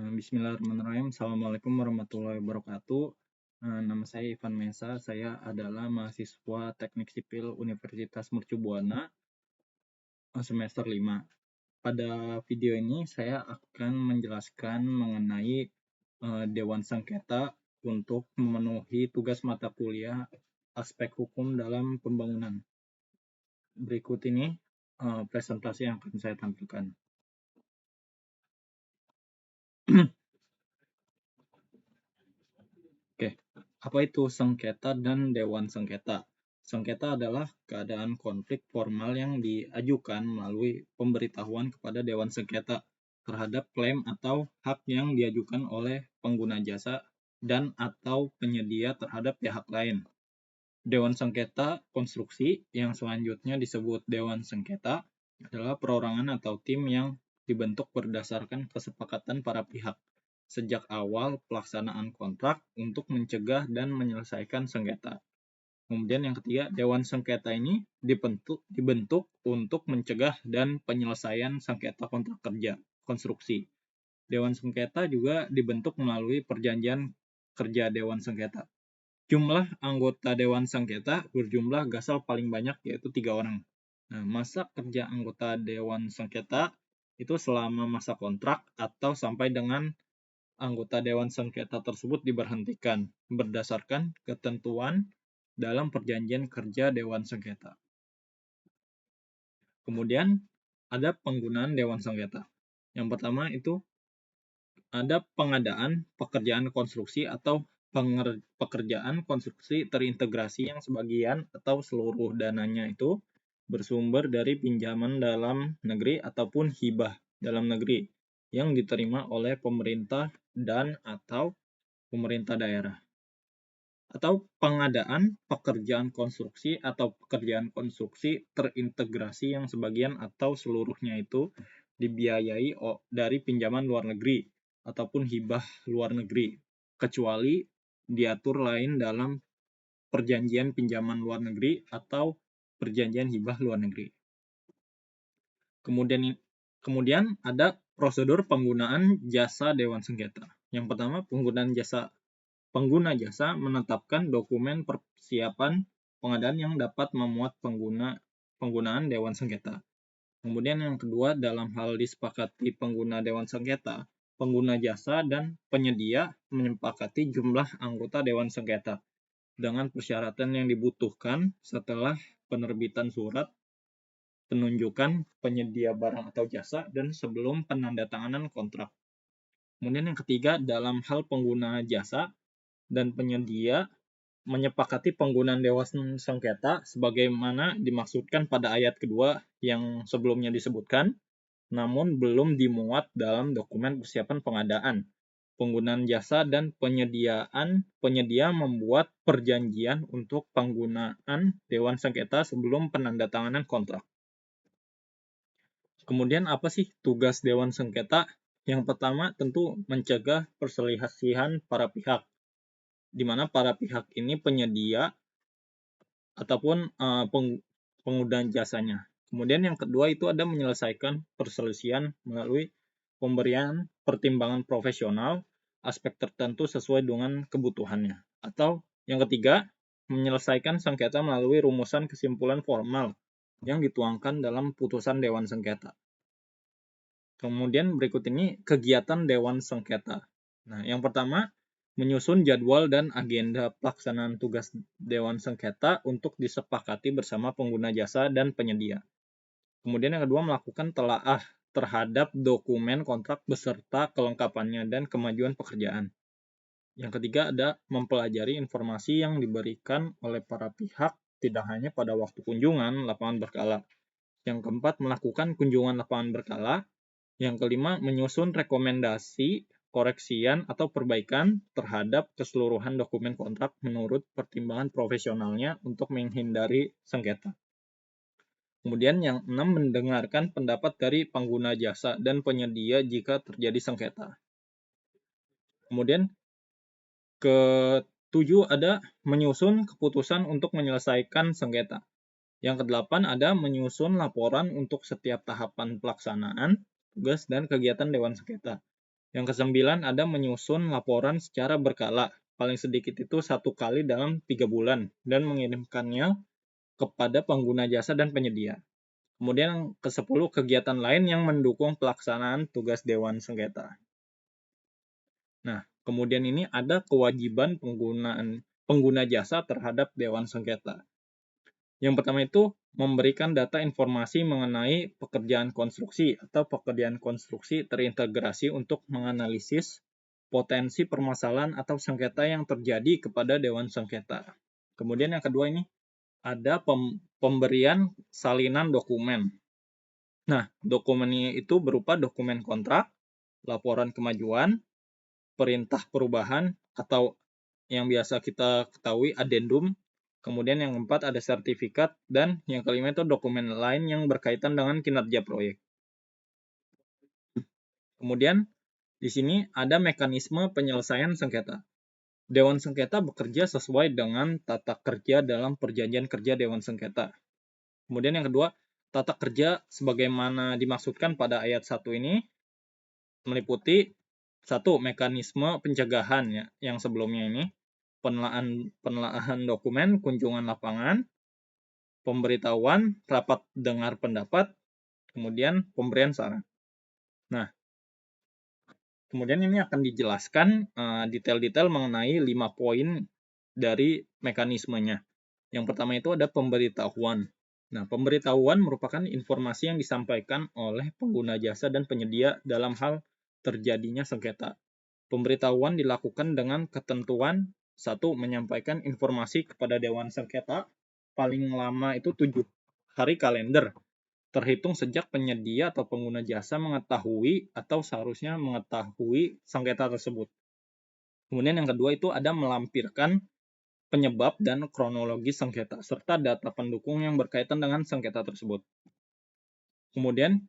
Bismillahirrahmanirrahim. Assalamualaikum warahmatullahi wabarakatuh. Nama saya Ivan Mesa. Saya adalah mahasiswa Teknik Sipil Universitas Mercu Buana semester 5. Pada video ini saya akan menjelaskan mengenai Dewan Sengketa untuk memenuhi tugas mata kuliah aspek hukum dalam pembangunan. Berikut ini presentasi yang akan saya tampilkan. Oke, apa itu sengketa dan dewan sengketa? Sengketa adalah keadaan konflik formal yang diajukan melalui pemberitahuan kepada dewan sengketa terhadap klaim atau hak yang diajukan oleh pengguna jasa dan atau penyedia terhadap pihak lain. Dewan sengketa konstruksi yang selanjutnya disebut dewan sengketa adalah perorangan atau tim yang dibentuk berdasarkan kesepakatan para pihak sejak awal pelaksanaan kontrak untuk mencegah dan menyelesaikan sengketa. Kemudian yang ketiga, Dewan Sengketa ini dibentuk untuk mencegah dan penyelesaian sengketa kontrak kerja, konstruksi. Dewan Sengketa juga dibentuk melalui perjanjian kerja Dewan Sengketa. Jumlah anggota Dewan Sengketa berjumlah gasal paling banyak yaitu 3 orang. Nah, masa kerja anggota Dewan Sengketa itu selama masa kontrak atau sampai dengan anggota Dewan Sengketa tersebut diberhentikan berdasarkan ketentuan dalam perjanjian kerja Dewan Sengketa. Kemudian ada penggunaan Dewan Sengketa. Yang pertama itu ada pengadaan pekerjaan konstruksi atau pekerjaan konstruksi terintegrasi yang sebagian atau seluruh dananya itu bersumber dari pinjaman dalam negeri ataupun hibah dalam negeri yang diterima oleh pemerintah dan atau pemerintah daerah. Atau pengadaan pekerjaan konstruksi atau pekerjaan konstruksi terintegrasi yang sebagian atau seluruhnya itu dibiayai dari pinjaman luar negeri ataupun hibah luar negeri, kecuali diatur lain dalam perjanjian pinjaman luar negeri atau perjanjian hibah luar negeri. Kemudian ada prosedur penggunaan jasa Dewan Sengketa. Yang pertama, pengguna jasa menetapkan dokumen persiapan pengadaan yang dapat memuat penggunaan Dewan Sengketa. Kemudian yang kedua, dalam hal disepakati pengguna Dewan Sengketa, pengguna jasa dan penyedia menyepakati jumlah anggota Dewan Sengketa dengan persyaratan yang dibutuhkan setelah penerbitan surat penunjukan penyedia barang atau jasa dan sebelum penandatanganan kontrak. Kemudian yang ketiga, dalam hal pengguna jasa dan penyedia menyepakati penggunaan Dewan Sengketa sebagaimana dimaksudkan pada ayat kedua yang sebelumnya disebutkan, namun belum dimuat dalam dokumen persiapan pengadaan. Penggunaan jasa dan penyedia membuat perjanjian untuk penggunaan Dewan Sengketa sebelum penandatanganan kontrak. Kemudian apa sih tugas Dewan Sengketa? Yang pertama tentu mencegah perselisihan para pihak, di mana para pihak ini penyedia ataupun pengguna jasanya. Kemudian yang kedua itu ada menyelesaikan perselisihan melalui pemberian pertimbangan profesional aspek tertentu sesuai dengan kebutuhannya. Atau yang ketiga, menyelesaikan sengketa melalui rumusan kesimpulan formal yang dituangkan dalam putusan Dewan Sengketa. Kemudian berikut ini kegiatan Dewan Sengketa. Nah, yang pertama, menyusun jadwal dan agenda pelaksanaan tugas Dewan Sengketa untuk disepakati bersama pengguna jasa dan penyedia. Kemudian yang kedua, melakukan telaah terhadap dokumen kontrak beserta kelengkapannya dan kemajuan pekerjaan. Yang ketiga, ada mempelajari informasi yang diberikan oleh para pihak tidak hanya pada waktu kunjungan lapangan berkala. Yang keempat, melakukan kunjungan lapangan berkala. Yang kelima, menyusun rekomendasi koreksian atau perbaikan terhadap keseluruhan dokumen kontrak menurut pertimbangan profesionalnya untuk menghindari sengketa. Kemudian yang 6, mendengarkan pendapat dari pengguna jasa dan penyedia jika terjadi sengketa. Kemudian ke-7 ada menyusun keputusan untuk menyelesaikan sengketa. Yang ke-8 ada menyusun laporan untuk setiap tahapan pelaksanaan tugas dan kegiatan Dewan Sengketa. Yang ke-9 ada menyusun laporan secara berkala, paling sedikit itu 1 kali dalam 3 bulan, dan mengirimkannya kepada pengguna jasa dan penyedia. Kemudian yang ke-10 kegiatan lain yang mendukung pelaksanaan tugas Dewan Sengketa. Nah, kemudian ini ada kewajiban pengguna jasa terhadap Dewan Sengketa. Yang pertama itu memberikan data informasi mengenai pekerjaan konstruksi atau pekerjaan konstruksi terintegrasi untuk menganalisis potensi permasalahan atau sengketa yang terjadi kepada Dewan Sengketa. Kemudian yang kedua ini ada pemberian salinan dokumen. Nah, dokumennya itu berupa dokumen kontrak, laporan kemajuan, perintah perubahan atau yang biasa kita ketahui adendum. Kemudian yang keempat ada sertifikat, dan yang kelima itu dokumen lain yang berkaitan dengan kinerja proyek. Kemudian di sini ada mekanisme penyelesaian sengketa. Dewan Sengketa bekerja sesuai dengan tata kerja dalam perjanjian kerja Dewan Sengketa. Kemudian yang kedua, tata kerja sebagaimana dimaksudkan pada ayat 1 ini meliputi 1. Mekanisme pencegahan ya, yang sebelumnya ini, penelaahan dokumen, kunjungan lapangan, pemberitahuan, rapat dengar pendapat, kemudian pemberian saran. Nah, kemudian ini akan dijelaskan detail-detail mengenai 5 poin dari mekanismenya. Yang pertama itu ada pemberitahuan. Nah, pemberitahuan merupakan informasi yang disampaikan oleh pengguna jasa dan penyedia dalam hal terjadinya sengketa. Pemberitahuan dilakukan dengan ketentuan 1. Menyampaikan informasi kepada Dewan Sengketa paling lama itu 7 hari kalender, terhitung sejak penyedia atau pengguna jasa mengetahui atau seharusnya mengetahui sengketa tersebut. Kemudian yang kedua itu ada melampirkan penyebab dan kronologi sengketa, serta data pendukung yang berkaitan dengan sengketa tersebut. Kemudian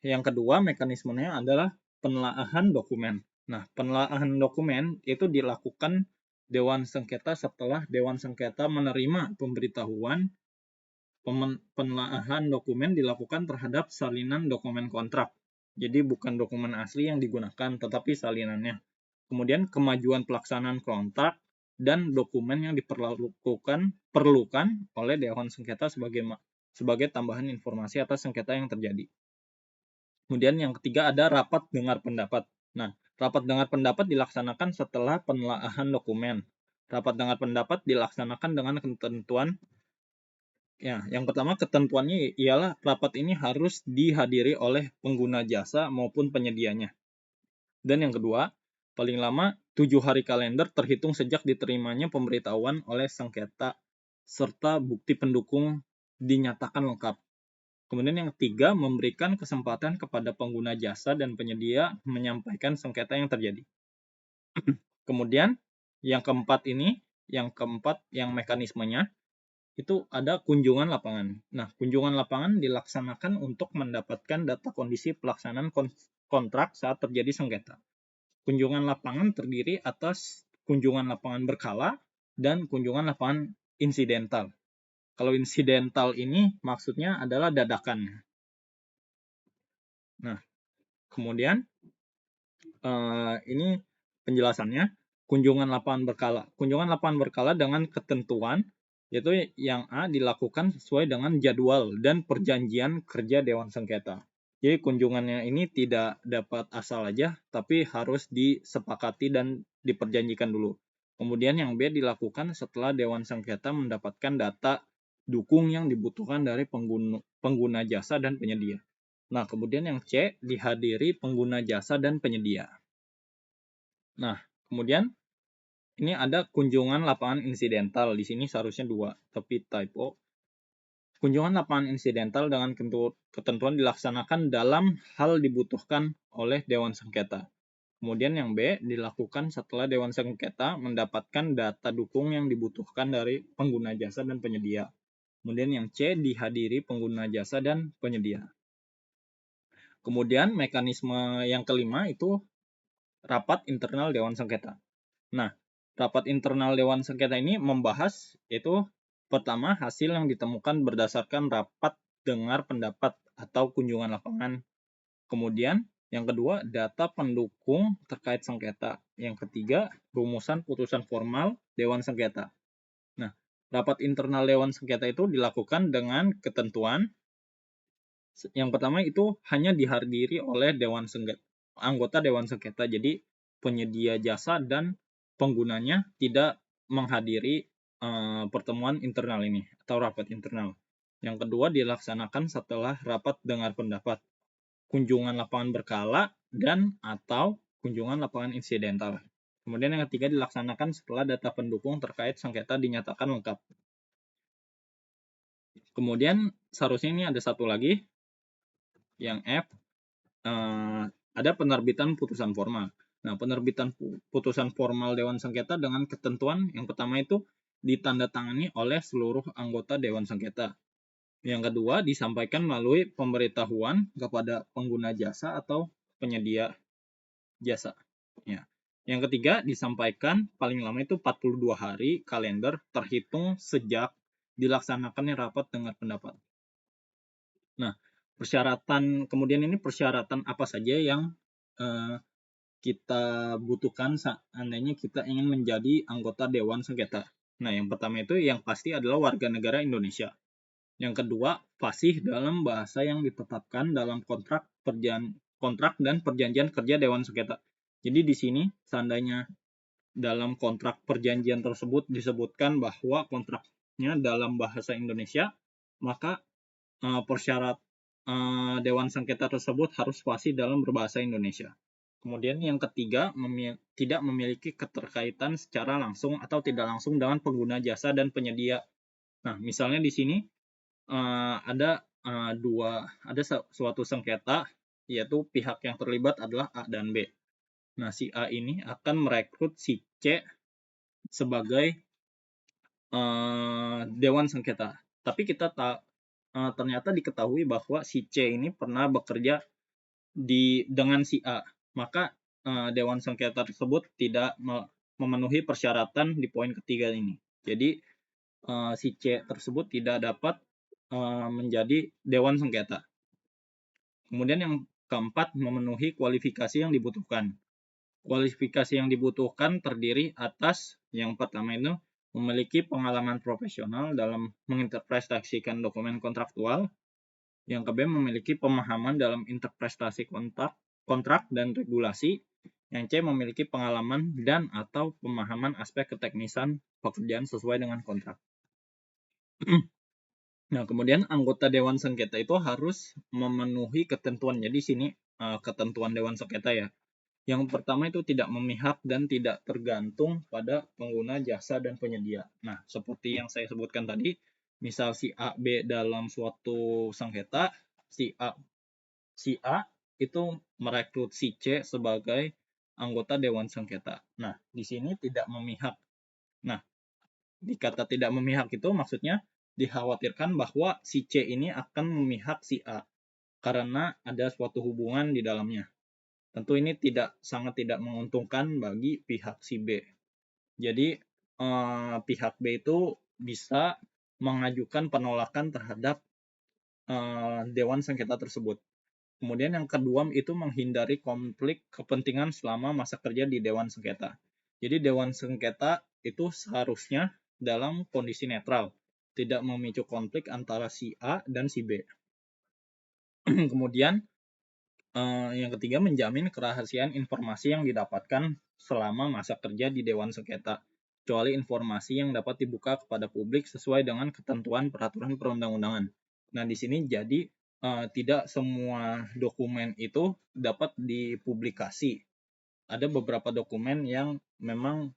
yang kedua mekanismenya adalah penelaahan dokumen. Nah, penelaahan dokumen itu dilakukan Dewan Sengketa setelah Dewan Sengketa menerima pemberitahuan. Penelaahan dokumen dilakukan terhadap salinan dokumen kontrak. Jadi bukan dokumen asli yang digunakan, tetapi salinannya. Kemudian kemajuan pelaksanaan kontrak dan dokumen yang diperlukan oleh Dewan Sengketa sebagai tambahan informasi atas sengketa yang terjadi. Kemudian yang ketiga ada rapat dengar pendapat. Nah, rapat dengar pendapat dilaksanakan setelah penelaahan dokumen. Rapat dengar pendapat dilaksanakan dengan ketentuan. Ya, yang pertama ketentuannya ialah rapat ini harus dihadiri oleh pengguna jasa maupun penyedianya. Dan yang kedua, paling lama 7 hari kalender terhitung sejak diterimanya pemberitahuan oleh sengketa serta bukti pendukung dinyatakan lengkap. Kemudian yang ketiga, memberikan kesempatan kepada pengguna jasa dan penyedia menyampaikan sengketa yang terjadi. Kemudian yang keempat yang mekanismenya itu ada kunjungan lapangan. Nah, kunjungan lapangan dilaksanakan untuk mendapatkan data kondisi pelaksanaan kontrak saat terjadi sengketa. Kunjungan lapangan terdiri atas kunjungan lapangan berkala dan kunjungan lapangan insidental. Kalau insidental ini maksudnya adalah dadakan. Nah, kemudian ini penjelasannya, kunjungan lapangan berkala. Kunjungan lapangan berkala dengan ketentuan, yaitu yang A dilakukan sesuai dengan jadwal dan perjanjian kerja Dewan Sengketa. Jadi kunjungannya ini tidak dapat asal aja, tapi harus disepakati dan diperjanjikan dulu. Kemudian yang B dilakukan setelah Dewan Sengketa mendapatkan data dukung yang dibutuhkan dari pengguna jasa dan penyedia. Nah, kemudian yang C dihadiri pengguna jasa dan penyedia. Nah, kemudian ini ada kunjungan lapangan insidental. Di sini seharusnya 2, tapi typo. Kunjungan lapangan insidental dengan ketentuan dilaksanakan dalam hal dibutuhkan oleh Dewan Sengketa. Kemudian yang B dilakukan setelah Dewan Sengketa mendapatkan data dukung yang dibutuhkan dari pengguna jasa dan penyedia. Kemudian yang C dihadiri pengguna jasa dan penyedia. Kemudian mekanisme yang kelima itu rapat internal Dewan Sengketa. Nah, rapat internal Dewan Sengketa ini membahas itu pertama hasil yang ditemukan berdasarkan rapat dengar pendapat atau kunjungan lapangan. Kemudian Yang kedua, data pendukung terkait sengketa. Yang ketiga, rumusan putusan formal Dewan Sengketa. Nah, rapat internal Dewan Sengketa itu dilakukan dengan ketentuan. Yang pertama itu hanya dihadiri oleh anggota Dewan Sengketa. Jadi, penyedia jasa dan penggunanya tidak menghadiri pertemuan internal ini atau rapat internal. Yang kedua, dilaksanakan setelah rapat dengar pendapat, kunjungan lapangan berkala, dan atau kunjungan lapangan insidental. Kemudian yang ketiga dilaksanakan setelah data pendukung terkait sengketa dinyatakan lengkap. Kemudian seharusnya ini ada satu lagi, yang F, ada penerbitan putusan formal. Nah, penerbitan putusan formal Dewan Sengketa dengan ketentuan yang pertama itu ditandatangani oleh seluruh anggota Dewan Sengketa. Yang kedua, disampaikan melalui pemberitahuan kepada pengguna jasa atau penyedia jasa. Ya. Yang ketiga, disampaikan paling lama itu 42 hari kalender terhitung sejak dilaksanakannya rapat dengar pendapat. Nah, kemudian ini persyaratan apa saja yang kita butuhkan seandainya kita ingin menjadi anggota Dewan Sengketa. Nah, yang pertama itu yang pasti adalah warga negara Indonesia. Yang kedua, fasih dalam bahasa yang ditetapkan dalam kontrak dan perjanjian kerja Dewan Sengketa. Jadi di sini seandainya dalam kontrak perjanjian tersebut disebutkan bahwa kontraknya dalam bahasa Indonesia, maka persyarat Dewan Sengketa tersebut harus fasih dalam berbahasa Indonesia. Kemudian yang ketiga, tidak memiliki keterkaitan secara langsung atau tidak langsung dengan pengguna jasa dan penyedia. Nah, misalnya di sini ada suatu sengketa, yaitu pihak yang terlibat adalah A dan B. Nah, si A ini akan merekrut si C sebagai Dewan Sengketa. Tapi kita ternyata diketahui bahwa si C ini pernah bekerja dengan si A. Maka Dewan Sengketa tersebut tidak memenuhi persyaratan di poin ketiga ini. Jadi si C tersebut tidak dapat menjadi Dewan Sengketa. Kemudian yang keempat, memenuhi kualifikasi yang dibutuhkan. Kualifikasi yang dibutuhkan terdiri atas yang pertama itu memiliki pengalaman profesional dalam menginterpretasikan dokumen kontraktual. Yang kedua, memiliki pemahaman dalam interpretasi kontrak dan regulasi. Yang C, memiliki pengalaman dan atau pemahaman aspek keteknisan pekerjaan sesuai dengan kontrak. Nah, kemudian anggota Dewan Sengketa itu harus memenuhi ketentuan. Jadi sini ketentuan Dewan Sengketa ya. Yang pertama itu tidak memihak dan tidak tergantung pada pengguna jasa dan penyedia. Nah, seperti yang saya sebutkan tadi, misal si A, B dalam suatu sengketa, si A itu merekrut si C sebagai anggota Dewan Sengketa. Nah, di sini tidak memihak. Nah, di kata tidak memihak itu maksudnya dikhawatirkan bahwa si C ini akan memihak si A karena ada suatu hubungan di dalamnya. Tentu ini sangat tidak menguntungkan bagi pihak si B. Jadi pihak B itu bisa mengajukan penolakan terhadap Dewan Sengketa tersebut. Kemudian yang kedua itu menghindari konflik kepentingan selama masa kerja di Dewan Sengketa. Jadi Dewan Sengketa itu seharusnya dalam kondisi netral, tidak memicu konflik antara si A dan si B. Kemudian yang ketiga, menjamin kerahasiaan informasi yang didapatkan selama masa kerja di Dewan Sengketa, kecuali informasi yang dapat dibuka kepada publik sesuai dengan ketentuan peraturan perundang-undangan. Nah, di sini jadi tidak semua dokumen itu dapat dipublikasi. Ada beberapa dokumen yang memang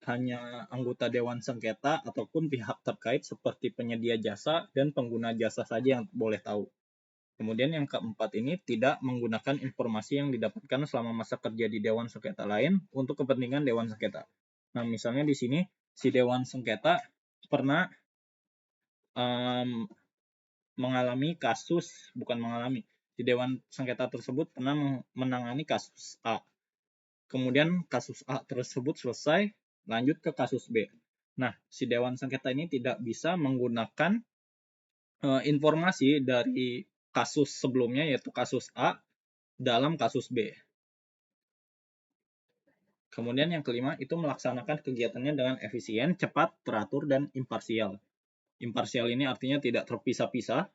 hanya anggota Dewan Sengketa ataupun pihak terkait seperti penyedia jasa dan pengguna jasa saja yang boleh tahu. Kemudian yang keempat ini tidak menggunakan informasi yang didapatkan selama masa kerja di Dewan Sengketa lain untuk kepentingan Dewan Sengketa. Nah, misalnya di sini si Dewan Sengketa pernah si Dewan Sengketa tersebut pernah menangani kasus A. Kemudian kasus A tersebut selesai, lanjut ke kasus B. Nah, si Dewan Sengketa ini tidak bisa menggunakan informasi dari kasus sebelumnya, yaitu kasus A, dalam kasus B. Kemudian yang kelima itu melaksanakan kegiatannya dengan efisien, cepat, teratur, dan imparsial. Imparsial ini artinya tidak terpisah-pisah,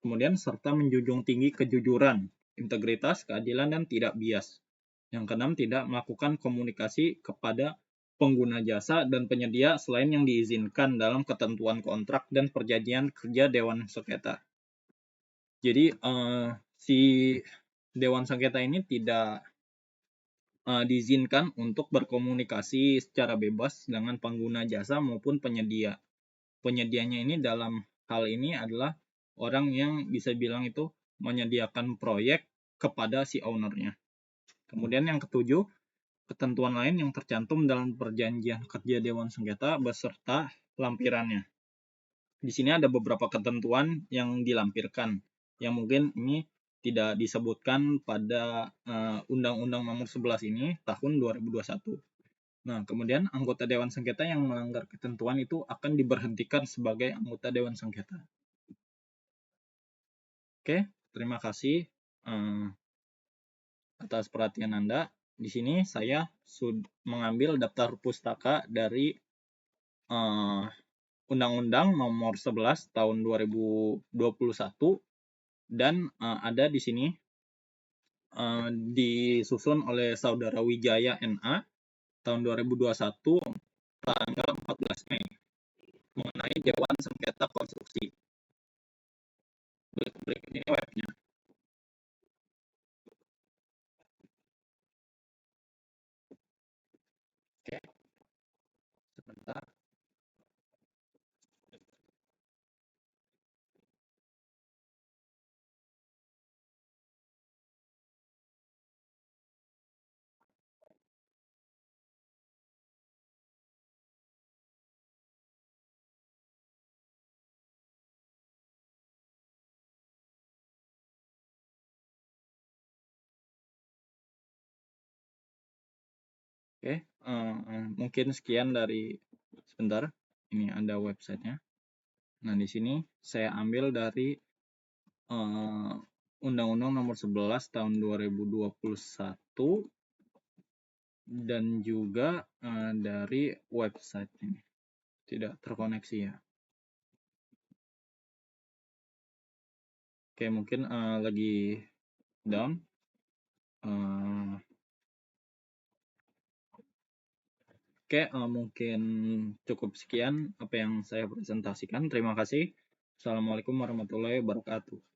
kemudian serta menjunjung tinggi kejujuran, integritas, keadilan, dan tidak bias. Yang keenam, tidak melakukan komunikasi kepada pengguna jasa dan penyedia selain yang diizinkan dalam ketentuan kontrak dan perjanjian kerja Dewan Sengketa. Jadi si Dewan Sengketa ini tidak diizinkan untuk berkomunikasi secara bebas dengan pengguna jasa maupun penyedia. Penyedianya ini dalam hal ini adalah orang yang bisa bilang itu menyediakan proyek kepada si ownernya. Kemudian yang ketujuh, ketentuan lain yang tercantum dalam perjanjian kerja Dewan Sengketa beserta lampirannya. Di sini ada beberapa ketentuan yang dilampirkan, yang mungkin ini tidak disebutkan pada Undang-Undang Nomor 11 ini tahun 2021. Nah, kemudian anggota Dewan Sengketa yang melanggar ketentuan itu akan diberhentikan sebagai anggota Dewan Sengketa. Oke, terima kasih atas perhatian Anda. Di sini saya sudah mengambil daftar pustaka dari Undang-Undang Nomor 11 tahun 2021 dan ada di sini disusun oleh Saudara Wijaya NA tahun 2021 tanggal 14 Mei mengenai Dewan Sengketa Konstruksi. Berikut ini webnya. Oke, sebentar. Oke, mungkin sekian dari sebentar. Ini ada websitenya. Nah, di sini saya ambil dari Undang-Undang Nomor 11 tahun 2021 dan juga dari website ini. Tidak terkoneksi ya. Oke, mungkin lagi down. Oke, mungkin cukup sekian apa yang saya presentasikan. Terima kasih. Assalamualaikum warahmatullahi wabarakatuh.